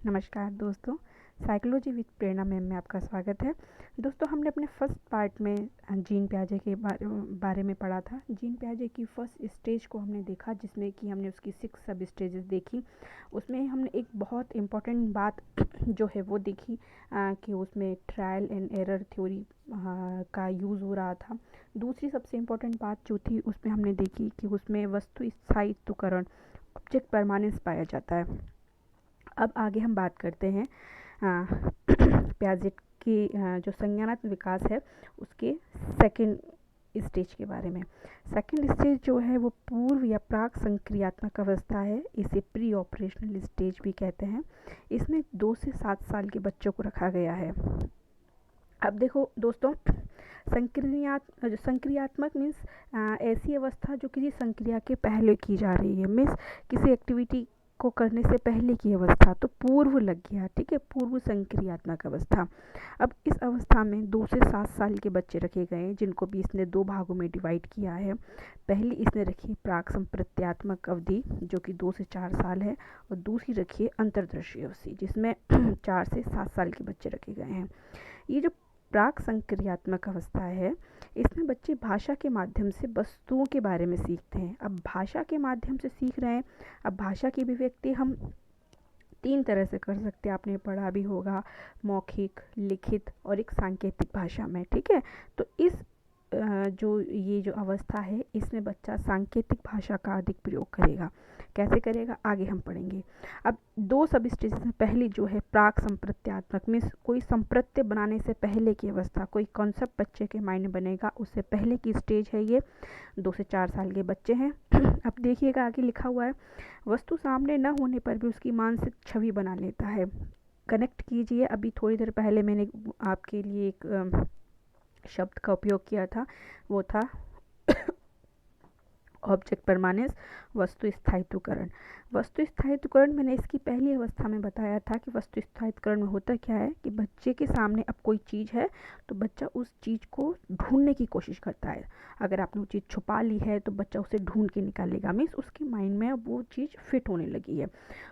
नमस्कार दोस्तों, psychology with Prerna ma'am में आपका स्वागत है। दोस्तों, हमने अपने फर्स्ट पार्ट में जीन पियाजे के बारे में पढ़ा था। जीन पियाजे की फर्स्ट स्टेज को हमने देखा, जिसमें कि हमने उसकी 6 सब स्टेजेस देखी। उसमें हमने एक बहुत इम्पॉर्टेंट बात जो है वो देखी कि उसमें ट्रायल एंड एरर थ्योरी का यूज़ हो रहा था। दूसरी सबसे इम्पॉर्टेंट बात जो थी उसमें हमने देखी कि उसमें वस्तु स्थायित्वकरण ऑब्जेक्ट परमानेंस पाया जाता है। अब आगे हम बात करते हैं पियाजेट की जो संज्ञानात्मक विकास है उसके सेकंड स्टेज के बारे में। सेकंड स्टेज जो है वो पूर्व या प्राक संक्रियात्मक अवस्था है। इसे प्री ऑपरेशनल स्टेज भी कहते हैं। इसमें 2 से 7 साल के बच्चों को रखा गया है। अब देखो दोस्तों, संक्रियात्मक मीन्स ऐसी अवस्था जो किसी संक्रिया के पहले की जा रही है। मीन्स किसी एक्टिविटी को करने से पहले की अवस्था, तो पूर्व लग गया, ठीक है, पूर्व संक्रियात्मक अवस्था। अब इस अवस्था में 2 से 7 साल के बच्चे रखे गए हैं, जिनको भी इसने 2 भागों में डिवाइड किया है। पहली इसने रखी प्राक संप्रत्यात्मक अवधि जो कि 2 से 4 साल है, और दूसरी रखी है अंतर्दृष्टि अवधि जिसमें 4 से 7 साल के बच्चे रखे गए हैं। ये जो प्राक संक्रियात्मक अवस्था है, इसमें बच्चे भाषा के माध्यम से वस्तुओं के बारे में सीखते हैं। अब भाषा के माध्यम से सीख रहे हैं। अब भाषा की अभिव्यक्ति हम 3 तरह से कर सकते हैं, आपने पढ़ा भी होगा, मौखिक, लिखित और एक सांकेतिक भाषा में, ठीक है। तो इस ये जो अवस्था है, इसमें बच्चा सांकेतिक भाषा का अधिक प्रयोग करेगा। कैसे करेगा आगे हम पढ़ेंगे। अब 2 सब स्टेजेस में पहली जो है प्राक संप्रत्यात्मक मीन्स कोई संप्रत्य बनाने से पहले की अवस्था, कोई कॉन्सेप्ट बच्चे के माइंड में बनेगा, उससे पहले की स्टेज है ये। 2 से 4 साल के बच्चे हैं। अब देखिएगा आगे लिखा हुआ है, वस्तु सामने न होने पर भी उसकी मानसिक छवि बना लेता है। कनेक्ट कीजिए, अभी थोड़ी देर पहले मैंने आपके लिए एक शब्द का उपयोग किया था, वो था ऑब्जेक्ट परमानेंस, वस्तु स्थायित्वकरण। वस्तु स्थायित्वकरण मैंने इसकी पहली अवस्था में बताया था कि वस्तु स्थायित्वकरण में होता क्या है कि बच्चे के सामने अब कोई चीज़ है तो बच्चा उस चीज़ को ढूंढने की कोशिश करता है। अगर आपने वो चीज़ छुपा ली है तो बच्चा उसे ढूंढ के निकालेगा, मीन्स उसके माइंड में अब वो चीज़ फिट होने लगी है।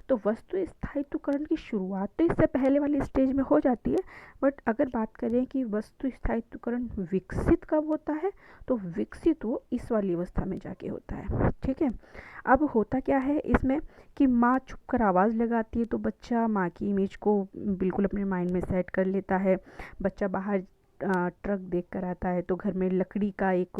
तो वस्तु स्थायित्वकरण की शुरुआत तो इससे पहले वाली स्टेज में हो जाती है। बट अगर बात करें कि वस्तु स्थायित्वकरण विकसित कब होता है, तो विकसित वो इस वाली अवस्था में जाके होता है, ठीक है। अब होता क्या है इसमें कि माँ छुप कर आवाज़ लगाती है, तो बच्चा माँ की इमेज को बिल्कुल अपने माइंड में सेट कर लेता है। बच्चा बाहर ट्रक देख कर आता है तो घर में लकड़ी का एक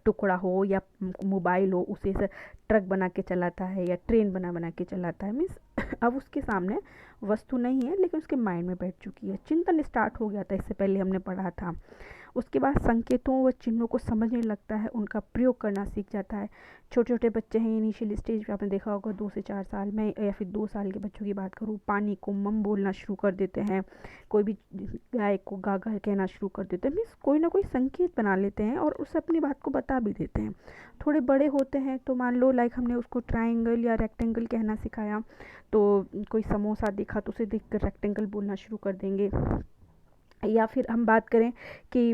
टुकड़ा हो या मोबाइल हो, उसे से ट्रक बना के चलाता है या ट्रेन बना के चलाता है। मीन्स अब उसके सामने वस्तु नहीं है लेकिन उसके माइंड में बैठ चुकी है। चिंतन स्टार्ट हो गया था, इससे पहले हमने पढ़ा था। उसके बाद संकेतों व चिन्हों को समझने लगता है, उनका प्रयोग करना सीख जाता है। छोटे छोटे बच्चे हैं, इनिशियल स्टेज पे आपने देखा होगा 2 से 4 साल में, या फिर 2 साल के बच्चों की बात करूँ, पानी को मम बोलना शुरू कर देते हैं। कोई भी गाय को गागा कहना शुरू कर देते हैं। मीन्स कोई ना कोई संकेत बना लेते हैं और उसे अपनी बात को बता भी देते हैं। थोड़े बड़े होते हैं तो मान लो लाइक हमने उसको ट्रायंगल या रेक्टेंगल कहना सिखाया, तो कोई समोसा देखा तो उसे देख कर रेक्टेंगल बोलना शुरू कर देंगे। या फिर हम बात करें कि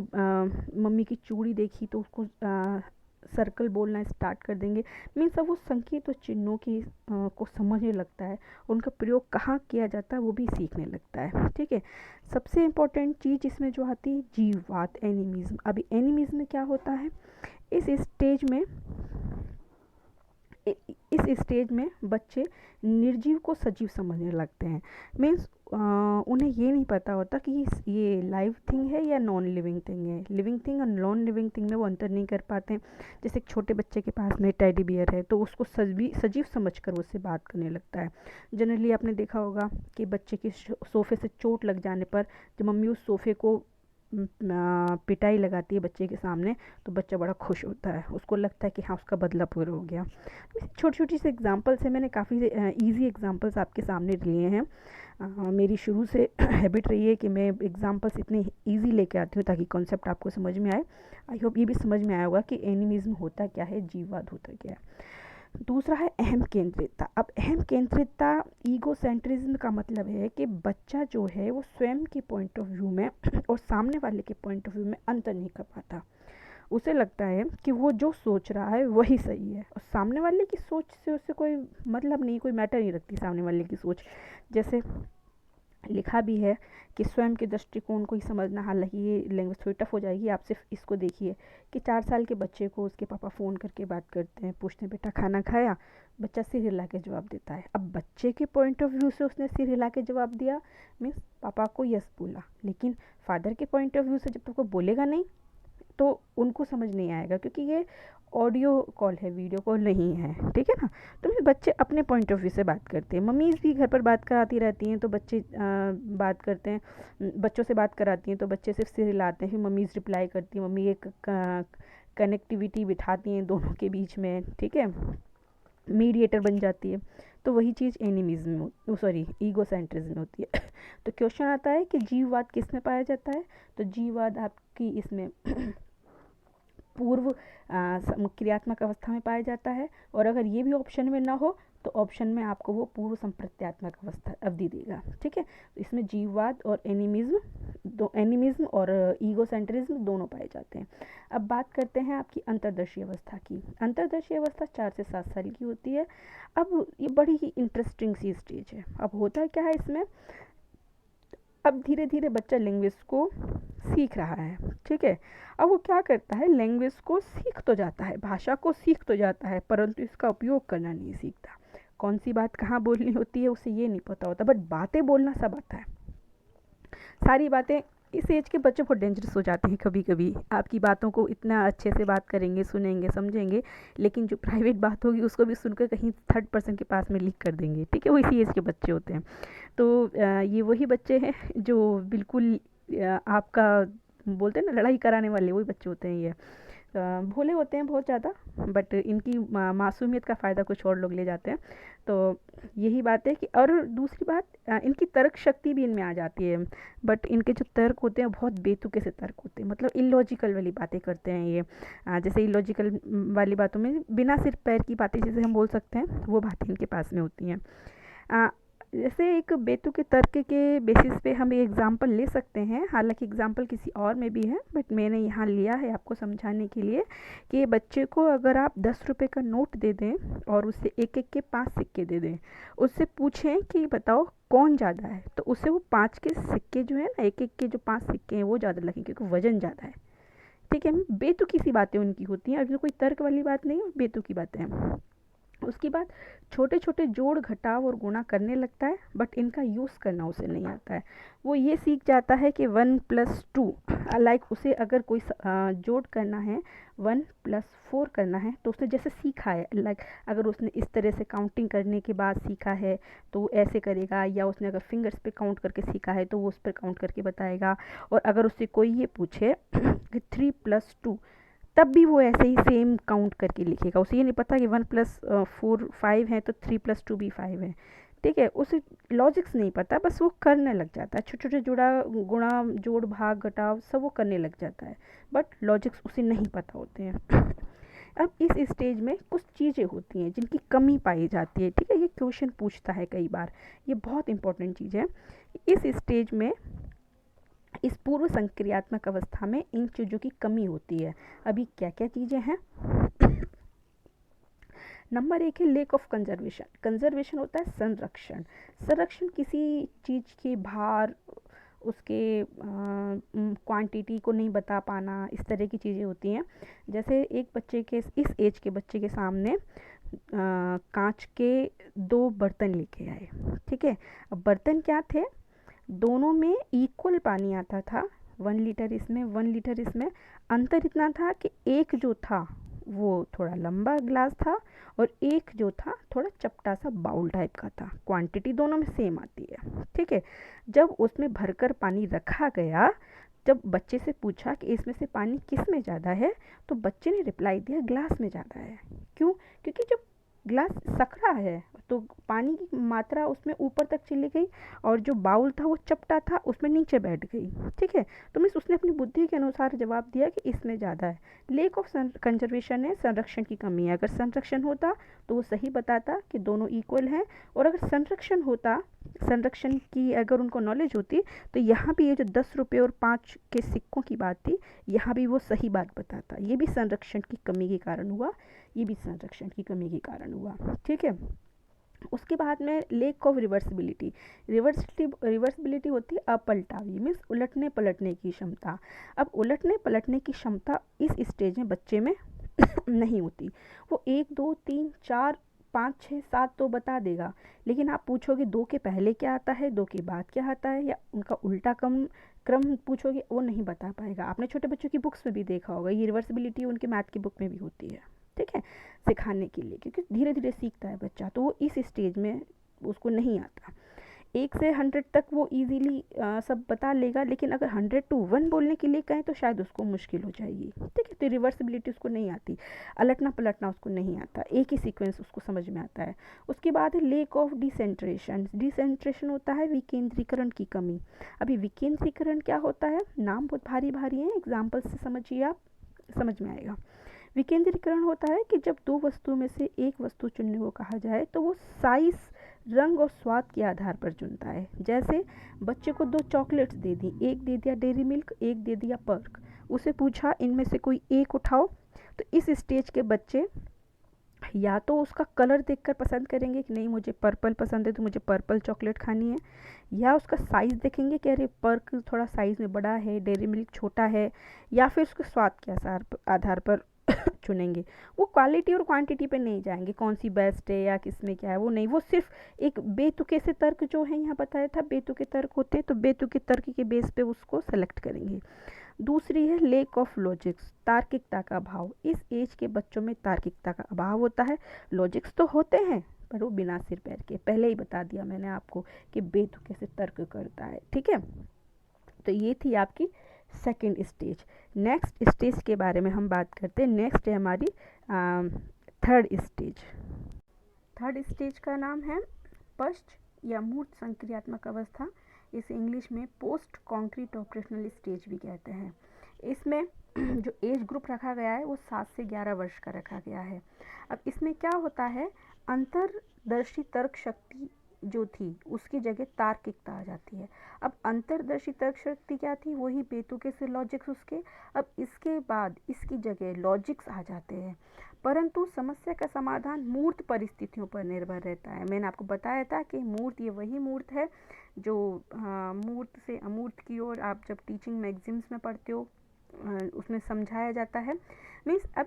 मम्मी की चूड़ी देखी तो उसको सर्कल बोलना स्टार्ट कर देंगे। मीन्स अब वो संकेत और चिन्हों की को समझने लगता है, उनका प्रयोग कहाँ किया जाता है वो भी सीखने लगता है, ठीक है। सबसे इम्पोर्टेंट चीज़ इसमें जो आती है जीववाद, एनिमिज्म। अभी एनिमिज्म में क्या होता है, इस स्टेज में इस स्टेज में बच्चे निर्जीव को सजीव समझने लगते हैं। मीन्स उन्हें ये नहीं पता होता कि ये लाइव थिंग है या नॉन लिविंग थिंग है। लिविंग थिंग और नॉन लिविंग थिंग में वो अंतर नहीं कर पाते हैं। जैसे एक छोटे बच्चे के पास में टेडी बियर है तो उसको सजीव समझकर उससे बात करने लगता है। जनरली आपने देखा होगा कि बच्चे की सोफ़े से चोट लग जाने पर जब मम्मी उस सोफ़े को पिटाई लगाती है बच्चे के सामने, तो बच्चा बड़ा खुश होता है, उसको लगता है कि हाँ उसका बदला पूरा हो गया। छोटी छोटी सी एग्जांपल्स है, मैंने काफ़ी इजी एग्जांपल्स आपके सामने लिए हैं। मेरी शुरू से हैबिट रही है कि मैं एग्जांपल्स इतने इजी लेके आती हूँ ताकि कॉन्सेप्ट आपको समझ में आए। आई होप ये भी समझ में आया होगा कि एनिमिज्म होता क्या है, जीववाद होता क्या है। दूसरा है अहम केंद्रितता। अब अहम केंद्रितता ईगोसेंट्रिज्म का मतलब है कि बच्चा जो है वो स्वयं के पॉइंट ऑफ व्यू में और सामने वाले के पॉइंट ऑफ व्यू में अंतर नहीं कर पाता। उसे लगता है कि वो जो सोच रहा है वही सही है, और सामने वाले की सोच से उसे कोई मतलब नहीं, कोई मैटर नहीं रखती सामने वाले की सोच। जैसे लिखा भी है कि स्वयं के दृष्टिकोण को ही समझना, हालांकि ये लैंग्वेज थोड़ी टफ हो जाएगी, आप सिर्फ इसको देखिए कि 4 साल के बच्चे को उसके पापा फ़ोन करके बात करते हैं, पूछते हैं बेटा खाना खाया, बच्चा सिर हिला के जवाब देता है। अब बच्चे के पॉइंट ऑफ व्यू से उसने सिर हिला के जवाब दिया, मीन्स पापा को यस बोला, लेकिन फादर के पॉइंट ऑफ व्यू से जब तक वो बोलेगा नहीं तो उनको समझ नहीं आएगा, क्योंकि ये ऑडियो कॉल है, वीडियो कॉल नहीं है, ठीक है ना। तो फिर बच्चे अपने पॉइंट ऑफ व्यू से बात करते हैं, मम्मीज़ भी घर पर बात कराती रहती हैं तो बच्चे बात करते हैं, बच्चों से बात कराती हैं तो बच्चे सिर्फ सिर हिलाते हैं, फिर मम्मीज़ रिप्लाई करती हैं, मम्मी एक कनेक्टिविटी बिठाती हैं दोनों के बीच में, ठीक है, मीडिएटर बन जाती है। तो वही चीज़ एनिमिज्म में, सॉरी ईगोसेंट्रिज्म में होती है। तो क्वेश्चन आता है कि जीववाद किस में पाया जाता है, तो जीववाद आपकी इसमें पूर्व क्रियात्मक अवस्था में पाया जाता है, और अगर ये भी ऑप्शन में ना हो तो ऑप्शन में आपको वो पूर्व संप्रत्यात्मक अवस्था अवधि देगा, ठीक है। तो इसमें जीववाद और एनिमिज्म और ईगोसेंट्रिज्म दोनों पाए जाते हैं। अब बात करते हैं आपकी अंतर्दर्शी अवस्था की। अंतर्दर्शी अवस्था 4 से 7 साल की होती है। अब ये बड़ी ही इंटरेस्टिंग सी स्टेज है। अब होता क्या है इसमें, अब धीरे धीरे बच्चा लैंग्वेज को सीख रहा है, ठीक है। अब वो क्या करता है, लैंग्वेज को सीख तो जाता है, भाषा को सीख तो जाता है, परंतु इसका उपयोग करना नहीं सीखता। कौन सी बात कहाँ बोलनी होती है उसे ये नहीं पता होता, बट बातें बोलना सब आता है। सारी बातें, इस एज के बच्चे बहुत डेंजरस हो जाते हैं कभी कभी, आपकी बातों को इतना अच्छे से बात करेंगे, सुनेंगे, समझेंगे, लेकिन जो प्राइवेट बात होगी उसको भी सुनकर कहीं थर्ड पर्सन के पास में लीक कर देंगे, ठीक है। वो इसी एज के बच्चे होते हैं। तो ये वही बच्चे हैं जो बिल्कुल आपका बोलते हैं ना लड़ाई कराने वाले, वही बच्चे होते हैं ये। भोले होते हैं बहुत ज़्यादा, बट इनकी मासूमियत का फ़ायदा कुछ और लोग ले जाते हैं। तो यही बात है कि, और दूसरी बात, इनकी तर्क शक्ति भी इनमें आ जाती है, बट इनके जो तर्क होते हैं बहुत बेतुके से तर्क होते हैं, मतलब इलॉजिकल वाली बातें करते हैं ये। जैसे इलॉजिकल वाली बातों में बिना सिर पैर की बातें जैसे हम बोल सकते हैं, वो बातें इनके पास में होती हैं। जैसे एक बेतुके तर्क के बेसिस पे हम एक एग्ज़ाम्पल ले सकते हैं, हालांकि एग्ज़ाम्पल किसी और में भी है, बट मैंने यहाँ लिया है आपको समझाने के लिए कि बच्चे को अगर आप 10 रुपये का नोट दे दें और उससे एक एक के 5 सिक्के दे दें, उससे पूछें कि बताओ कौन ज़्यादा है, तो उससे वो 5 के सिक्के जो है ना, एक एक के जो 5 सिक्के हैं वो ज़्यादा लगेंगे, क्योंकि वज़न ज़्यादा है, ठीक है। बेतुकी सी बातें उनकी होती हैं, अभी कोई तर्क वाली बात नहीं है, बेतुकी बातें हैं। उसके बाद छोटे छोटे जोड़ घटाव और गुणा करने लगता है, बट इनका यूज़ करना उसे नहीं आता है। वो ये सीख जाता है कि 1+2, लाइक उसे अगर कोई जोड़ करना है, 1+4 करना है, तो उसने जैसे सीखा है, लाइक अगर उसने इस तरह से काउंटिंग करने के बाद सीखा है तो वो ऐसे करेगा, या उसने अगर फिंगर्स पे काउंट करके सीखा है तो वो उस पर काउंट करके बताएगा। और अगर उससे कोई ये पूछे कि 3+2, तब भी वो ऐसे ही सेम काउंट करके लिखेगा, उसे ये नहीं पता कि 1+4 5 है तो 3+2 भी 5 है, ठीक है। उसे लॉजिक्स नहीं पता, बस वो करने लग जाता है, छोटे छोटे जुड़ा गुणा जोड़ भाग घटाव सब वो करने लग जाता है, बट लॉजिक्स उसे नहीं पता होते हैं। अब इस स्टेज में कुछ चीज़ें होती हैं जिनकी कमी पाई जाती है, ठीक है। ये क्वेश्चन पूछता है कई बार, ये बहुत इंपॉर्टेंट चीज़ है। इस स्टेज में, इस पूर्व संक्रियात्मक अवस्था में इन चीज़ों की कमी होती है। अभी क्या क्या चीज़ें हैं। नंबर 1 है लेक ऑफ कंजर्वेशन। कंजर्वेशन होता है संरक्षण। संरक्षण किसी चीज़ के भार, उसके क्वांटिटी को नहीं बता पाना, इस तरह की चीज़ें होती हैं। जैसे एक बच्चे के, इस एज के बच्चे के सामने कांच के 2 बर्तन लेके आए, ठीक है। अब बर्तन क्या थे, दोनों में इक्वल पानी आता था, 1 लीटर इसमें 1 लीटर इसमें। अंतर इतना था कि एक जो था वो थोड़ा लंबा ग्लास था और एक जो था थोड़ा चपटा सा बाउल टाइप का था। क्वांटिटी दोनों में सेम आती है, ठीक है। जब उसमें भरकर पानी रखा गया, जब बच्चे से पूछा कि इसमें से पानी किस में ज़्यादा है, तो बच्चे ने रिप्लाई दिया ग्लास में ज़्यादा है। क्यों? क्योंकि जब ग्लास सकरा है तो पानी की मात्रा उसमें ऊपर तक चली गई और जो बाउल था वो चपटा था उसमें नीचे बैठ गई। ठीक है, तो मीन्स उसने अपनी बुद्धि के अनुसार जवाब दिया कि इसमें ज़्यादा है। लेक ऑफ कंजर्वेशन है, संरक्षण की कमी है। अगर संरक्षण होता तो वो सही बताता कि दोनों इक्वल हैं, और अगर संरक्षण होता, संरक्षण की अगर उनको नॉलेज होती, तो यहाँ भी ये जो 10 रुपये और 5 के सिक्कों की बात थी, यहाँ भी वो सही बात बताता। ये भी संरक्षण की कमी के कारण हुआ, ये भी संरक्षण की कमी के कारण हुआ। ठीक है, उसके बाद में लेक ऑफ रिवर्सिबिलिटी। रिवर्सिबिलिटी होती है अपलटावी, मीन्स उलटने पलटने की क्षमता। अब उलटने पलटने की क्षमता इस स्टेज में बच्चे में नहीं होती। वो 1 2 3 4 5 6 7 तो बता देगा, लेकिन आप पूछोगे 2 के पहले क्या आता है, 2 के बाद क्या आता है, या उनका उल्टा क्रम पूछोगे, वो नहीं बता पाएगा। आपने छोटे बच्चों की बुक्स में भी देखा होगा, ये रिवर्सिबिलिटी उनके मैथ की बुक में भी होती है। ठीक है, सिखाने के लिए, क्योंकि धीरे धीरे सीखता है बच्चा, तो वो इस स्टेज में उसको नहीं आता। 1 से 100 तक वो इजीली सब बता लेगा, लेकिन अगर 100 to 1 बोलने के लिए कहें तो शायद उसको मुश्किल हो जाएगी। ठीक है, तो रिवर्सिबिलिटी उसको नहीं आती, अलटना पलटना उसको नहीं आता, एक ही सीक्वेंस उसको समझ में आता है। उसके बाद है लेक ऑफ डिसेंट्रेशन। डिसेंट्रेशन होता है विकेंद्रीकरण की कमी। अभी विकेंद्रीकरण क्या होता है, नाम बहुत भारी भारी है, एग्जाम्पल से समझिए, आप समझ में आएगा। विकेंद्रीकरण होता है कि जब 2 वस्तुओं में से एक वस्तु चुनने को कहा जाए तो वो साइज, रंग और स्वाद के आधार पर चुनता है। जैसे बच्चे को 2 चॉकलेट्स दे दी, एक दे दिया डेयरी मिल्क, एक दे दिया पर्क। उसे पूछा इनमें से कोई एक उठाओ, तो इस स्टेज के बच्चे या तो उसका कलर देखकर पसंद करेंगे कि नहीं मुझे पर्पल पसंद है तो मुझे पर्पल चॉकलेट खानी है, या उसका साइज़ देखेंगे कि अरे पर्क थोड़ा साइज़ में बड़ा है, डेयरी मिल्क छोटा है, या फिर उसके स्वाद के आधार पर चुनेंगे। वो क्वालिटी और क्वांटिटी पे नहीं जाएंगे, कौन सी बेस्ट है या किस में क्या है, वो नहीं। वो सिर्फ एक बेतुके से तर्क, जो है यहाँ बताया था बेतुके तर्क होते हैं, तो बेतुके तर्क के बेस पे उसको सेलेक्ट करेंगे। दूसरी है लेक ऑफ लॉजिक्स, तार्किकता का अभाव। इस एज के बच्चों में तार्किकता का अभाव होता है। लॉजिक्स तो होते हैं पर वो बिना सिर पैर के, पहले ही बता दिया मैंने आपको कि बेतुके से तर्क करता है। ठीक है, तो ये थी आपकी सेकंड स्टेज। नेक्स्ट स्टेज के बारे में हम बात करते हैं। नेक्स्ट है हमारी थर्ड स्टेज। थर्ड स्टेज का नाम है पश्च या मूर्त संक्रियात्मक अवस्था। इसे इंग्लिश में पोस्ट कॉन्क्रीट ऑपरेशनल स्टेज भी कहते हैं। इसमें जो एज ग्रुप रखा गया है वो 7 से 11 वर्ष का रखा गया है। अब इसमें क्या होता है, अंतर्दर्शी तर्क शक्ति जो थी उसकी जगह तार्किकता आ जाती है। अब अंतर्दर्शी तर्क शक्ति क्या थी, वही बेतुके से लॉजिक्स उसके। अब इसके बाद इसकी जगह लॉजिक्स आ जाते हैं, परंतु समस्या का समाधान मूर्त परिस्थितियों पर निर्भर रहता है। मैंने आपको बताया था कि मूर्त ये वही मूर्त है जो मूर्त से अमूर्त की ओर आप जब टीचिंग मैगजीन्स में पढ़ते हो उसमें समझाया जाता है। मीन्स अब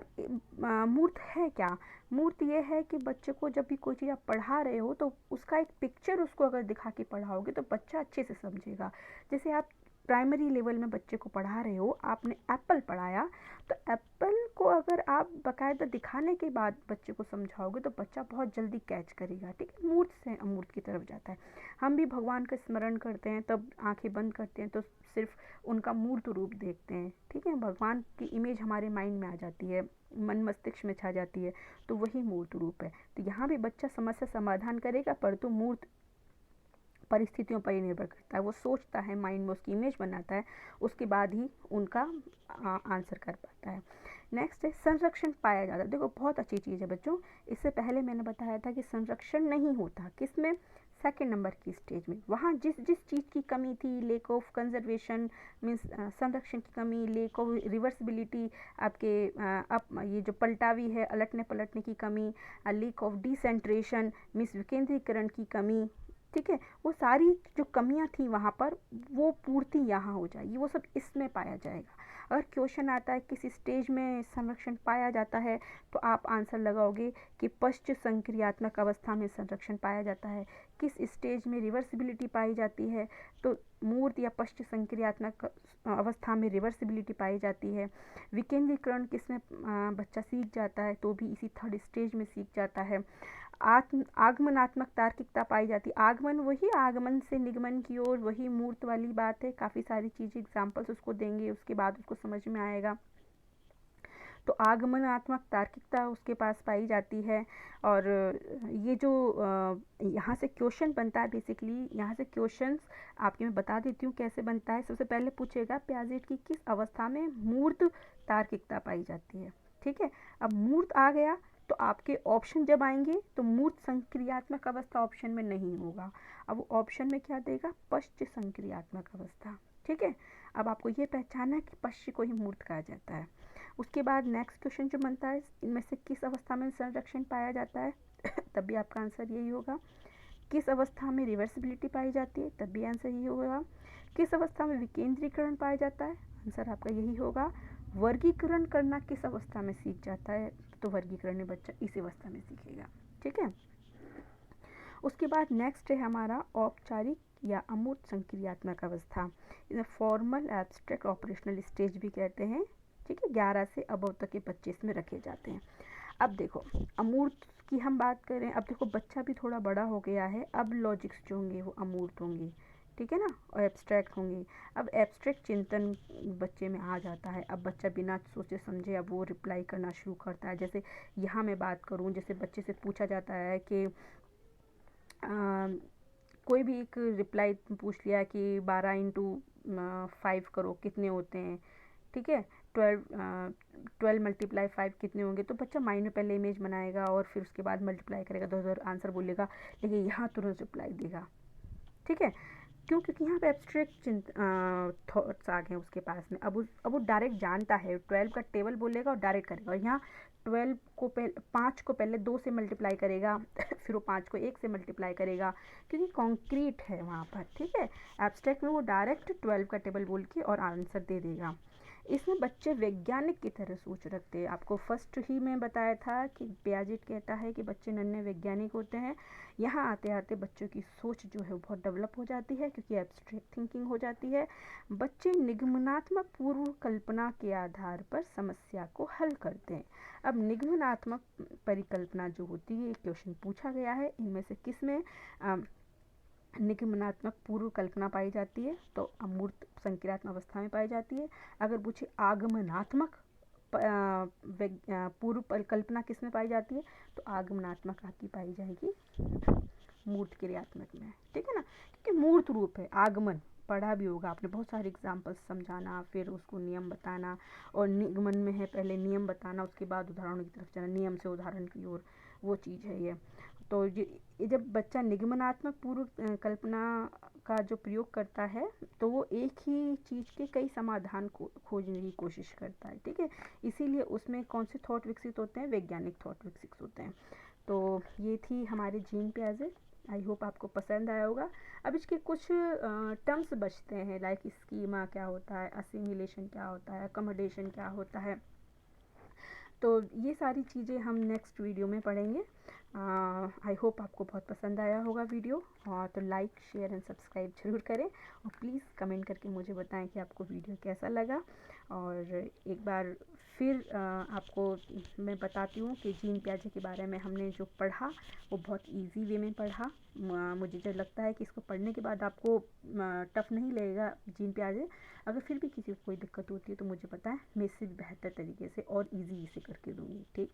मूर्त है क्या, मूर्त ये है कि बच्चे को जब भी कोई चीज़ आप पढ़ा रहे हो तो उसका एक पिक्चर उसको अगर दिखा के पढ़ाओगे तो बच्चा अच्छे से समझेगा। जैसे आप प्राइमरी लेवल में बच्चे को पढ़ा रहे हो, आपने एप्पल पढ़ाया, तो एप्पल को अगर आप बाकायदा दिखाने के बाद बच्चे को समझाओगे तो बच्चा बहुत जल्दी कैच करेगा। ठीक है, मूर्त से अमूर्त की तरफ जाता है। हम भी भगवान का स्मरण करते हैं, तब आंखें बंद करते हैं तो सिर्फ उनका मूर्त रूप देखते हैं। ठीक है, भगवान की इमेज हमारे माइंड में आ जाती है, मन मस्तिष्क में छा जाती है, तो वही मूर्त रूप है। तो यहाँ भी बच्चा समस्या समाधान करेगा, परंतु मूर्त परिस्थितियों पर ही निर्भर करता है। वो सोचता है, माइंड में उसकी इमेज बनाता है, उसके बाद ही उनका आंसर कर पाता है। नेक्स्ट है संरक्षण पाया जाता है। देखो बहुत अच्छी चीज़ है बच्चों, इससे पहले मैंने बताया था कि संरक्षण नहीं होता, किसमें, सेकेंड नंबर की स्टेज में। वहाँ जिस जिस चीज़ की कमी थी, लेक ऑफ कंजर्वेशन मीन्स संरक्षण की कमी, लेक ऑफ रिवर्सिबिलिटी आपके ये जो पलटावी है, अलटने पलटने की कमी, लेक ऑफ डिसेंट्रेशन मीन्स विकेंद्रीकरण की कमी। ठीक है, वो सारी जो कमियां थी वहाँ पर वो पूर्ति यहाँ हो जाएगी, वो सब इसमें पाया जाएगा। अगर क्वेश्चन आता है किस स्टेज में संरक्षण पाया जाता है, तो आप आंसर लगाओगे कि पश्च संक्रियात्मक अवस्था में संरक्षण पाया जाता है। किस स्टेज में रिवर्सिबिलिटी पाई जाती है, तो मूर्त या पश्च संक्रियात्मक अवस्था में रिवर्सिबिलिटी पाई जाती है। विकेंद्रीकरण किसमें बच्चा सीख जाता है, तो भी इसी थर्ड स्टेज में सीख जाता है। आगमनात्मक तार्किकता पाई जाती है। आगमन वही आगमन से निगमन की ओर, वही मूर्त वाली बात है। काफ़ी सारी चीज़ें एग्जाम्पल्स उसको देंगे, उसके बाद उसको समझ में आएगा। तो आगमनात्मक तार्किकता उसके पास पाई जाती है। और ये जो यहाँ से क्वेश्चन बनता है, बेसिकली यहाँ से क्वेश्चंस आपके मैं बता देती हूँ कैसे बनता है। सबसे पहले पूछेगा पियाजेट की किस अवस्था में मूर्त तार्किकता पाई जाती है। ठीक है, अब मूर्त आ गया तो आपके ऑप्शन जब आएंगे तो मूर्त संक्रियात्मक अवस्था ऑप्शन में नहीं होगा। अब वो ऑप्शन में क्या देगा, पश्च संक्रियात्मक अवस्था। ठीक है, अब आपको ये पहचानना है कि पश्च को ही मूर्त कहा जाता है। उसके बाद नेक्स्ट क्वेश्चन जो बनता है, इनमें से किस अवस्था में संरक्षण पाया जाता है तब भी आपका आंसर यही होगा। किस अवस्था में रिवर्सिबिलिटी पाई जाती है, तब भी आंसर यही होगा। किस अवस्था में विकेंद्रीकरण पाया जाता है, आंसर आपका यही होगा। वर्गीकरण करना किस अवस्था में सीख जाता है, तो वर्गीकरण में बच्चा इसी अवस्था में सीखेगा। ठीक है, उसके बाद नेक्स्ट है हमारा औपचारिक या अमूर्त संक्रियात्मक अवस्था, इसे फॉर्मल एब्स्ट्रैक्ट ऑपरेशनल स्टेज भी कहते हैं। ठीक है, 11 से अबव तक के बच्चे इसमें रखे जाते हैं। अब देखो अमूर्त की हम बात करें, अब देखो बच्चा भी थोड़ा बड़ा हो गया है, अब लॉजिक्स जो होंगे वो अमूर्त होंगे। ठीक है ना, और एब्स्ट्रैक्ट होंगे। अब एब्स्ट्रैक्ट चिंतन बच्चे में आ जाता है। अब बच्चा बिना सोचे समझे अब वो रिप्लाई करना शुरू करता है। जैसे यहाँ मैं बात करूँ, जैसे बच्चे से पूछा जाता है कि कोई भी एक रिप्लाई पूछ लिया कि 12 इंटू 5 करो कितने होते हैं। ठीक है, 12 मल्टीप्लाई 5 कितने होंगे, तो बच्चा माइंड में पहले इमेज बनाएगा और फिर उसके बाद मल्टीप्लाई करेगा, 2 आंसर बोलेगा, लेकिन यहाँ तुरंत रिप्लाई देगा। ठीक है, क्यों, क्योंकि यहाँ पे एब्स्ट्रैक्ट थॉट्स आ गए उसके पास में। अब वो डायरेक्ट जानता है, 12 का टेबल बोलेगा और डायरेक्ट करेगा। और यहाँ 12 को पहले 5 को पहले 2 से मल्टीप्लाई करेगा फिर वो 5 को 1 से मल्टीप्लाई करेगा, क्योंकि कॉन्क्रीट है वहाँ पर। ठीक है, एब्स्ट्रैक्ट में वो डायरेक्ट 12 का टेबल बोल के और आंसर दे देगा। इसमें बच्चे वैज्ञानिक की तरह सोच रखते हैं। आपको फर्स्ट ही में बताया था कि पियाजेट कहता है कि बच्चे नन्हे वैज्ञानिक होते हैं। यहाँ आते आते बच्चों की सोच जो है बहुत डेवलप हो जाती है, क्योंकि एब्स्ट्रैक्ट थिंकिंग हो जाती है। बच्चे निगमनात्मक पूर्व कल्पना के आधार पर समस्या को हल करते हैं। अब निगमनात्मक परिकल्पना जो होती है, क्वेश्चन पूछा गया है, इनमें से किस में निगमनात्मक पूर्व कल्पना पाई जाती है, तो अमूर्त संक्रियात्मक अवस्था में पाई जाती है। अगर पूछे आगमनात्मक पूर्व परिकल्पना किस में पाई जाती है, तो आगमनात्मक आपकी पाई जाएगी मूर्त क्रियात्मक में। ठीक है ना, क्योंकि मूर्त रूप है। आगमन पढ़ा भी होगा आपने, बहुत सारे एग्जाम्पल्स समझाना, फिर उसको नियम बताना, और निगमन में है पहले नियम बताना, उसके बाद उदाहरणों की तरफ जाना, नियम से उदाहरण की ओर, वो चीज़ है ये। तो ये जब बच्चा निगमनात्मक पूर्व कल्पना का जो प्रयोग करता है, तो वो एक ही चीज़ के कई समाधान को खोजने की कोशिश करता है। ठीक है, इसीलिए उसमें कौन से थॉट विकसित होते हैं, वैज्ञानिक थॉट विकसित होते हैं। तो ये थी हमारी जीन पियाजे। आई होप आपको पसंद आया होगा। अब इसके कुछ टर्म्स बचते हैं, लाइक स्कीमा क्या होता है, असिमिलेशन क्या होता है, अकोमोडेशन क्या होता है। तो ये सारी चीज़ें हम नेक्स्ट वीडियो में पढ़ेंगे। आई होप आपको बहुत पसंद आया होगा वीडियो, और तो लाइक शेयर एंड सब्सक्राइब ज़रूर करें, और प्लीज़ कमेंट करके मुझे बताएं कि आपको वीडियो कैसा लगा। और एक बार फिर आपको मैं बताती हूँ कि जीन पियाजे के बारे में हमने जो पढ़ा वो बहुत इजी वे में पढ़ा। मुझे जो लगता है कि इसको पढ़ने के बाद आपको टफ़ नहीं लगेगा जीन पियाजे। अगर फिर भी किसी को कोई दिक्कत होती है तो मुझे बताएं, मैं इससे बेहतर तरीके से और इजी इसे करके दूँगी। ठीक,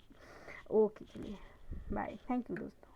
ओके, चलिए बाय, थैंक यू दोस्तों।